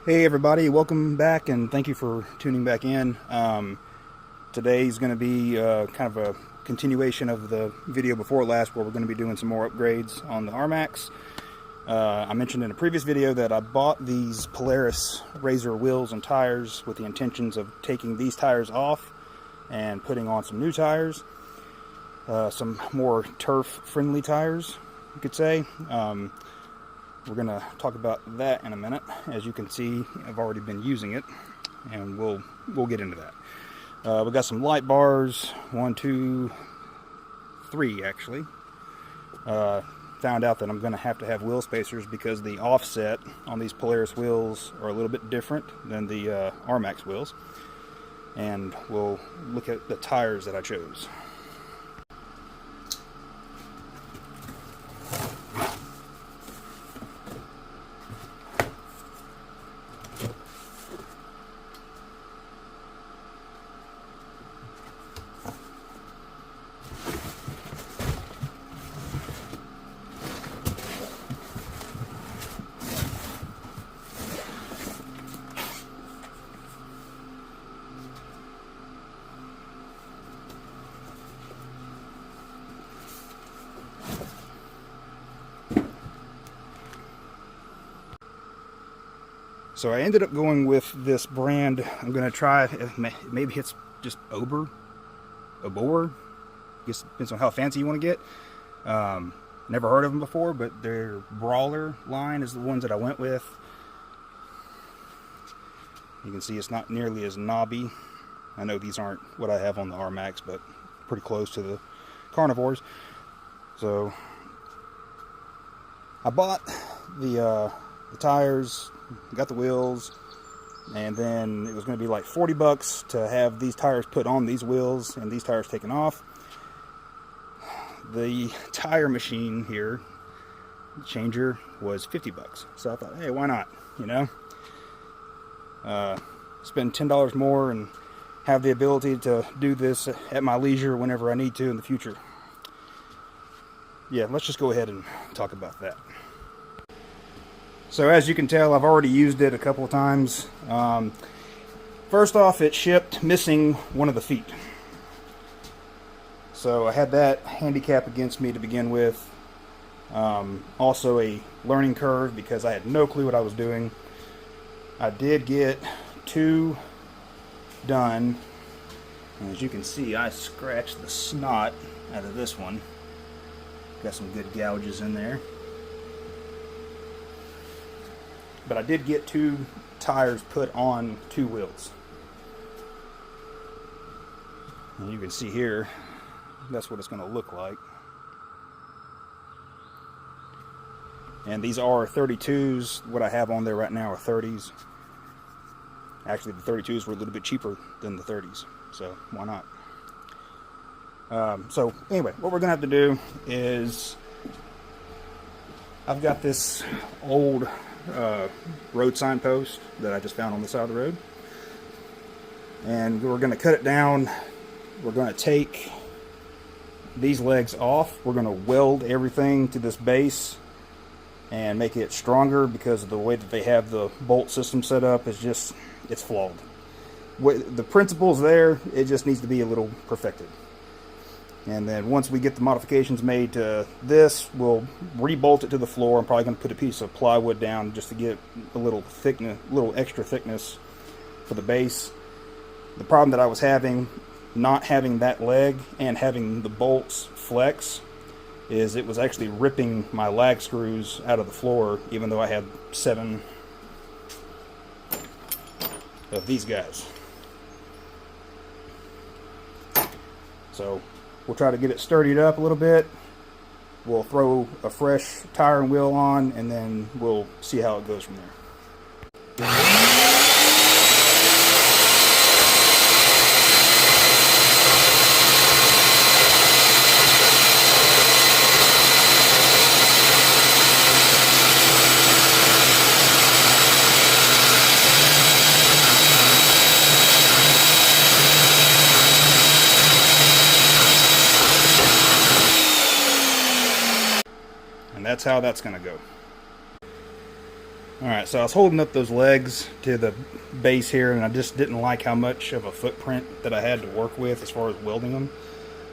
Hey everybody, welcome back and thank you for tuning back in. Today's going to be kind of a continuation of the video before last, where we're going to be doing some more upgrades on the RMAX. I mentioned in a previous video that I bought these Polaris Razor wheels and tires with the intentions of taking these tires off and putting on some new tires, some more turf friendly tires, you could say. We're going to talk about that in a minute. As you can see, I've already been using it, and we'll get into that. We've got some light bars, 1, 2, 3 actually. Found out that I'm going to have wheel spacers because the offset on these Polaris wheels are a little bit different than the RMAX wheels. And we'll look at the tires that I chose. So I ended up going with this brand. I'm going to try, maybe it's just Obor. I guess it depends on how fancy you want to get. Never heard of them before, but their Brawler line is the ones that I went with. You can see it's not nearly as knobby. I know these aren't what I have on the RMAX, but pretty close to the carnivores. So I bought the tires, got the wheels, and then it was going to be like 40 bucks to have these tires put on these wheels and these tires taken off. The tire machine here, changer, was 50 bucks. So I thought, hey, why not, you know? Spend $10 more and have the ability to do this at my leisure whenever I need to in the future. Yeah, let's just go ahead and talk about that. So as you can tell, I've already used it a couple of times. First off, it shipped missing one of the feet. So I had that handicap against me to begin with. Also a learning curve because I had no clue what I was doing. I did get 2 done. And as you can see, I scratched the snot out of this one. Got some good gouges in there. But I did get 2 tires put on 2 wheels. And you can see here, that's what it's going to look like. And these are 32s. What I have on there right now are 30s. Actually, the 32s were a little bit cheaper than the 30s, so why not? So anyway, what we're going to have to do is, I've got this old road sign post that I just found on the side of the road, and we're going to cut it down. We're going to take these legs off. We're going to weld everything to this base and make it stronger because of the way that they have the bolt system set up. Is just, it's flawed. The principle's there, it just needs to be a little perfected. And then once we get the modifications made to this, we'll re-bolt it to the floor. I'm probably going to put a piece of plywood down just to get a little thickness, a little extra thickness for the base. The problem that I was having, not having that leg and having the bolts flex, is it was actually ripping my lag screws out of the floor, even though I had 7 of these guys. So we'll try to get it sturdied up a little bit. We'll throw a fresh tire and wheel on, and then we'll see how it goes from there. And that's how that's going to go. Alright, so I was holding up those legs to the base here, and I just didn't like how much of a footprint that I had to work with as far as welding them.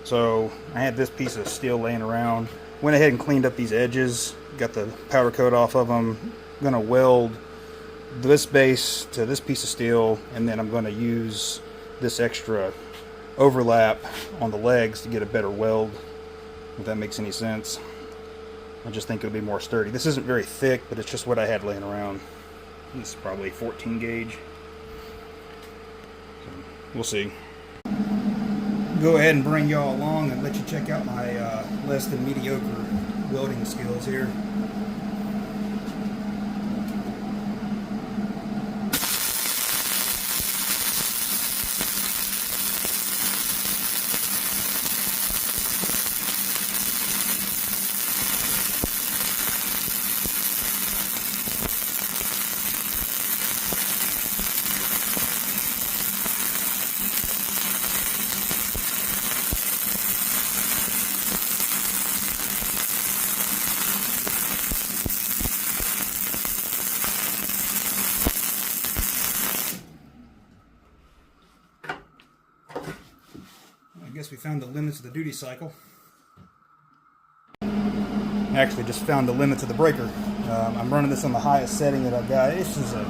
So I had this piece of steel laying around. Went ahead and cleaned up these edges, got the powder coat off of them. I'm going to weld this base to this piece of steel, and then I'm going to use this extra overlap on the legs to get a better weld, if that makes any sense. I just think it'll be more sturdy. This isn't very thick, but it's just what I had laying around. This is probably 14 gauge. So we'll see. Go ahead and bring y'all along and let you check out my less than mediocre welding skills here. I guess we found the limits of the duty cycle. Actually, just found the limits of the breaker. I'm running this on the highest setting that I've got. This is a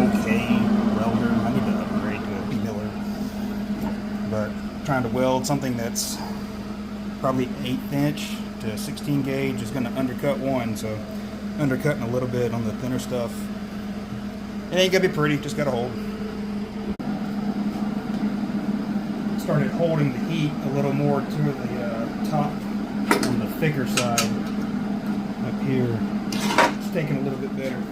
okay welder. I need to upgrade to a miller. But trying to weld something that's probably 1/8 inch to 16 gauge is going to undercut one. So undercutting a little bit on the thinner stuff. It ain't going to be pretty, just got to hold. Started holding the heat a little more to the top on the thicker side up here. It's taking a little bit better.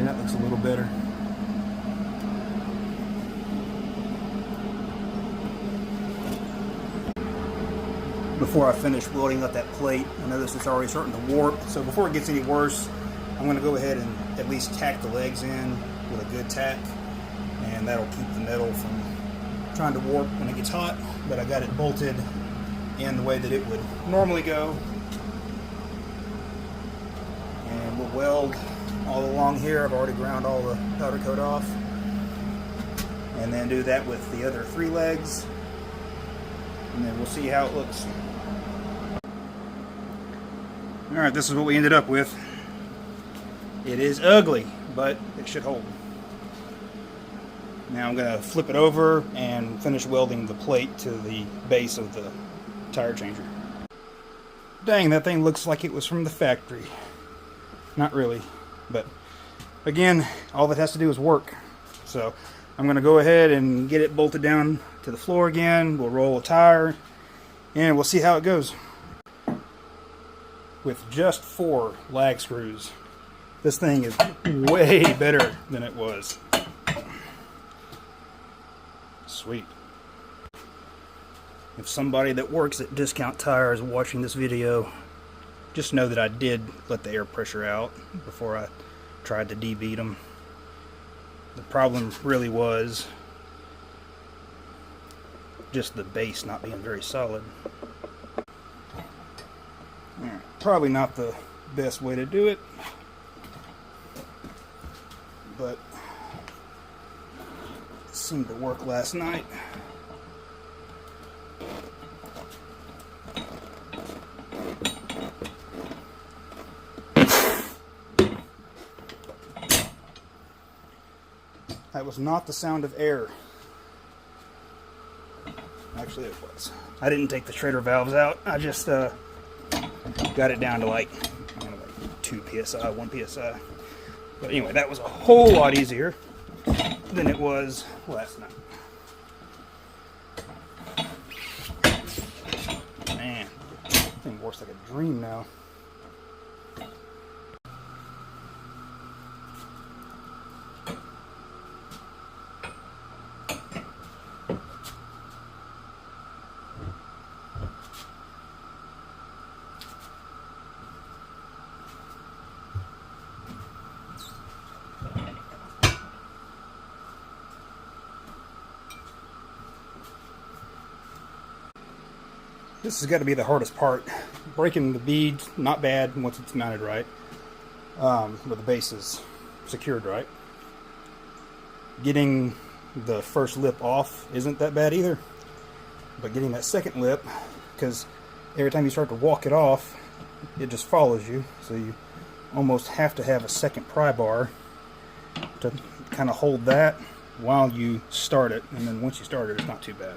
That looks a little better. Before I finish welding up that plate, I notice it's already starting to warp. So before it gets any worse, I'm going to go ahead and at least tack the legs in with a good tack, and that'll keep the metal from trying to warp when it gets hot. But I got it bolted in the way that it would normally go, and we'll weld all along here. I've already ground all the powder coat off, and then do that with the other 3 legs, and then we'll see how it looks. Alright, this is what we ended up with. It is ugly, but it should hold. Now I'm going to flip it over and finish welding the plate to the base of the tire changer. Dang, that thing looks like it was from the factory. Not really. But again, all that has to do is work. So I'm going to go ahead and get it bolted down to the floor again. We'll roll a tire and we'll see how it goes. With just 4 lag screws, this thing is way better than it was. Sweet. If somebody that works at Discount Tire is watching this video, just know that I did let the air pressure out before I tried to debeat them. The problem really was just the base not being very solid. Probably not the best way to do it, but it seemed to work last night. That was not the sound of air. Actually, it was. I didn't take the Schrader valves out. I just got it down to like 2 psi, 1 psi. But anyway, that was a whole lot easier than it was last night. Man, this thing works like a dream now. This has got to be the hardest part. Breaking the beads, not bad once it's mounted right, with the base is secured right. Getting the first lip off isn't that bad either, but getting that second lip, because every time you start to walk it off, it just follows you, so you almost have to have a second pry bar to kind of hold that while you start it, and then once you start it, it's not too bad.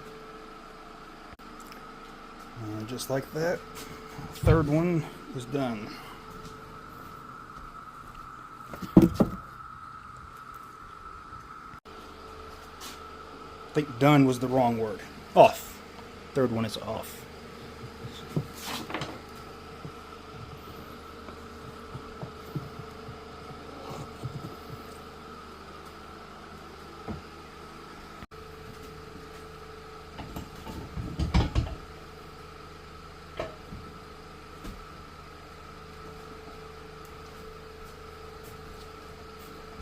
And just like that, third one is done. I think done was the wrong word. Off. Third one is off.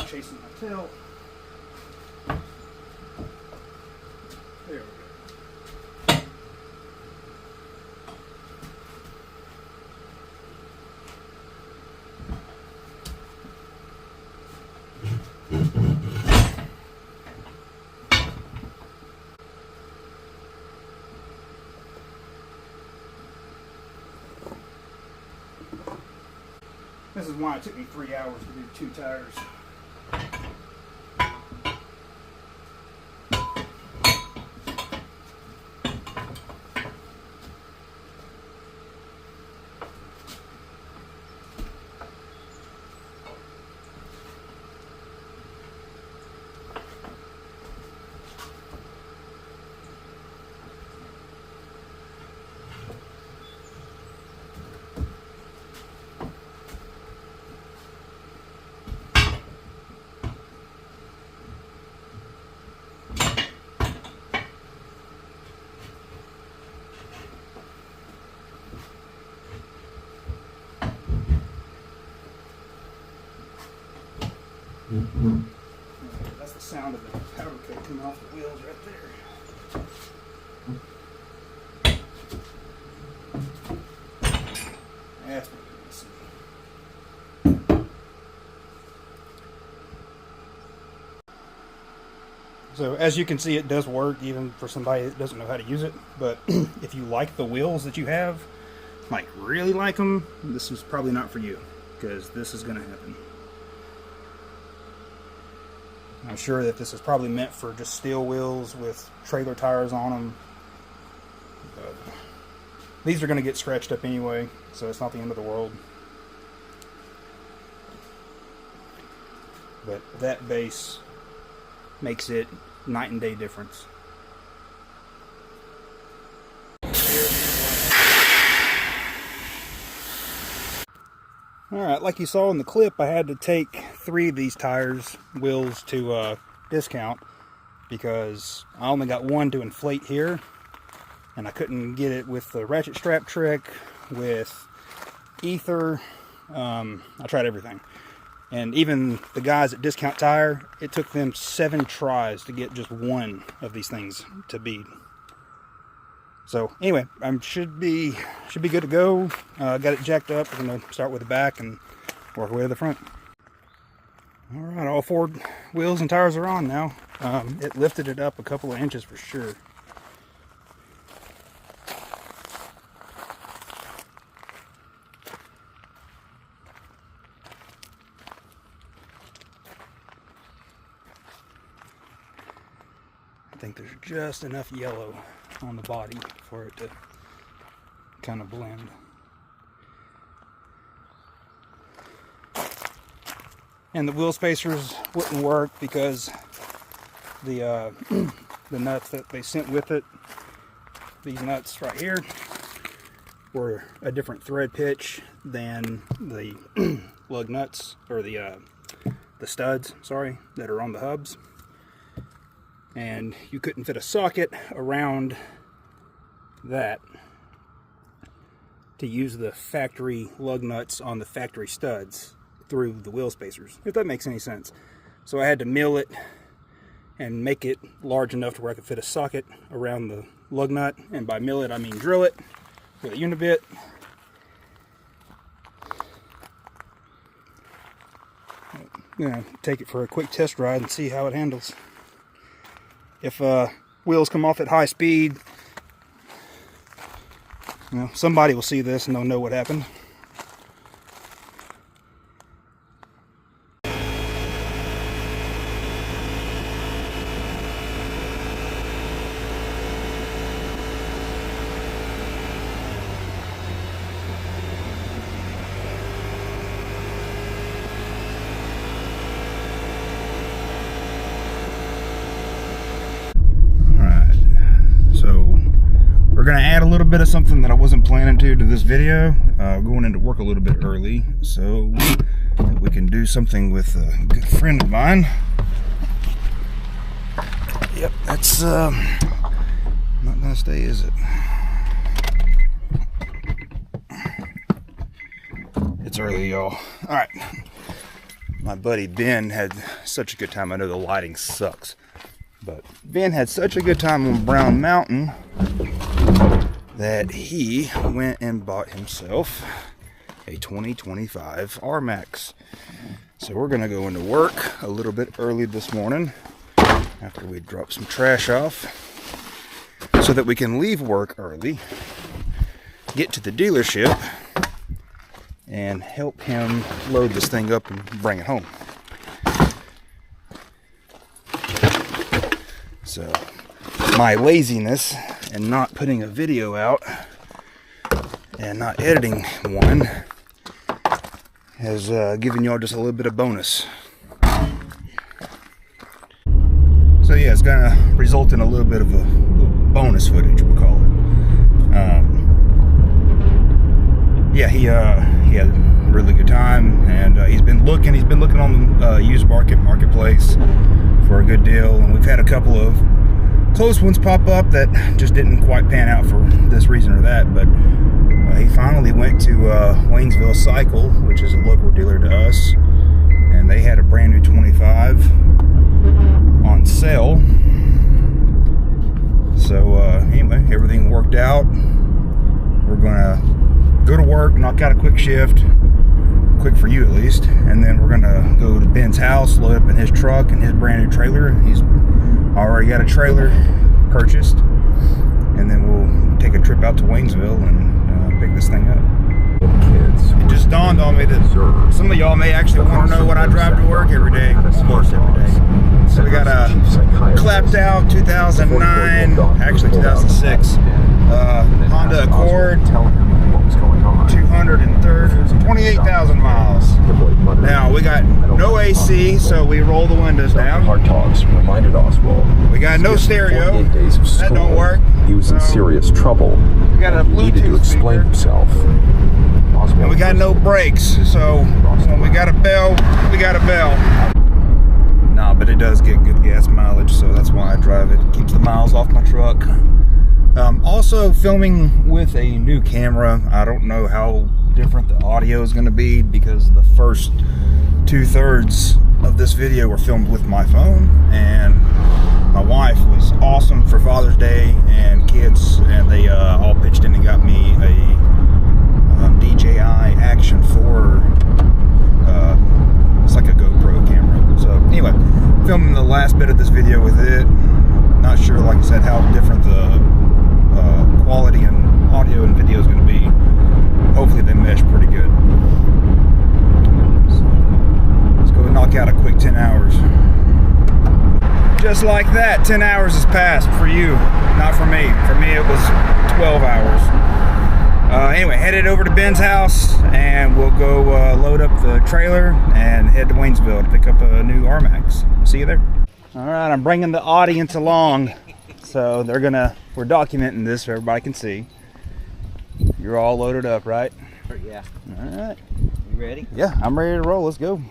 Chasing my tail. There we go. This is why it took me 3 hours to do 2 tires. That's the sound of the powder coat coming off the wheels right there. That's what you see. So as you can see, it does work even for somebody that doesn't know how to use it. But if you like the wheels that you have, like really like them, this is probably not for you, because this is going to happen. I'm sure that this is probably meant for just steel wheels with trailer tires on them. But these are going to get scratched up anyway, so it's not the end of the world. But that base makes it night and day difference. Alright, like you saw in the clip, I had to take 3 of these tires, wheels, to discount, because I only got 1 to inflate here, and I couldn't get it with the ratchet strap trick, with ether. I tried everything. And even the guys at Discount Tire, it took them 7 tries to get just 1 of these things to bead. So anyway, I should be good to go. Got it jacked up. We're going to start with the back and work our way to the front. All right, all 4 wheels and tires are on now. It lifted it up a couple of inches for sure. I think there's just enough yellow on the body for it to kind of blend. And the wheel spacers wouldn't work because the nuts that they sent with it, these nuts right here, were a different thread pitch than the lug nuts, or the studs, sorry, that are on the hubs. And you couldn't fit a socket around that to use the factory lug nuts on the factory studs through the wheel spacers, if that makes any sense. So I had to mill it and make it large enough to where I could fit a socket around the lug nut, and by mill it I mean drill it, Got a unibit. I'm gonna take it for a quick test ride and see how it handles. If wheels come off at high speed, you know, somebody will see this and they'll know what happened. We're going to add a little bit of something that I wasn't planning to this video. Going into work a little bit early so that we can do something with a good friend of mine. Yep, that's not going to stay, is it? It's early, y'all. Alright. My buddy Ben had such a good time. I know the lighting sucks, but Ben had such a good time on Brown Mountain that he went and bought himself a 2025 RMAX. So we're gonna go into work a little bit early this morning after we drop some trash off so that we can leave work early, get to the dealership, and help him load this thing up and bring it home. So my laziness and not putting a video out and not editing one has given y'all just a little bit of bonus. So yeah, it's gonna result in a little bit of a bonus footage, we'll call it. Yeah, he had a really good time, and he's been looking on the used marketplace for a good deal, and we've had a couple of close ones pop up that just didn't quite pan out for this reason or that, but he finally went to Waynesville Cycle, which is a local dealer to us, and they had a brand new 25 on sale. So anyway, everything worked out. We're gonna go to work, knock out a quick shift, quick for you at least, and then we're gonna go to Ben's house, load up in his truck and his brand new trailer. He's already got a trailer purchased, and then we'll take a trip out to Waynesville and pick this thing up. It just dawned on me that some of y'all may actually want to know what I drive to work every day, almost every day. So we got a clapped out 2009, actually 2006 Honda Accord, 28,000 miles. Now we got no AC, so we roll the windows down. Hard talks reminded Oswald. We got no stereo. That don't work. He was in serious trouble. We got a Bluetooth needed to explain himself. And we got no brakes, so when we got a bell, we got a bell. Nah, but it does get good gas mileage, so that's why I drive it. Keeps the miles off my truck. Also filming with a new camera. I don't know how different the audio is going to be because the first 2/3 of this video were filmed with my phone, and my wife was awesome for Father's Day and kids, and they all pitched in and got me a DJI Action 4. It's like a GoPro camera. So anyway, filming the last bit of this video with it. Not sure, like I said, how different the quality and audio and video is going to be. Hopefully they mesh pretty good. So let's go and knock out a quick 10 hours. Just like that, 10 hours has passed for you, not for me. For me it was 12 hours. Anyway, headed over to Ben's house, and we'll go load up the trailer and head to Waynesville to pick up a new RMAX. See you there. All right, I'm bringing the audience along. So we're documenting this so everybody can see. You're all loaded up, right? Yeah. All right. You ready? Yeah, I'm ready to roll. Let's go.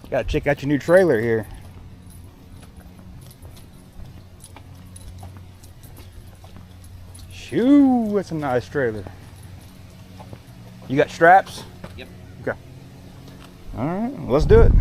Gotta check out your new trailer here. Shoo, that's a nice trailer. You got straps? Yep. Okay. All right, let's do it.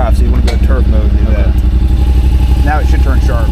drive, so you want to go to turf mode and do that. Now it should turn sharp.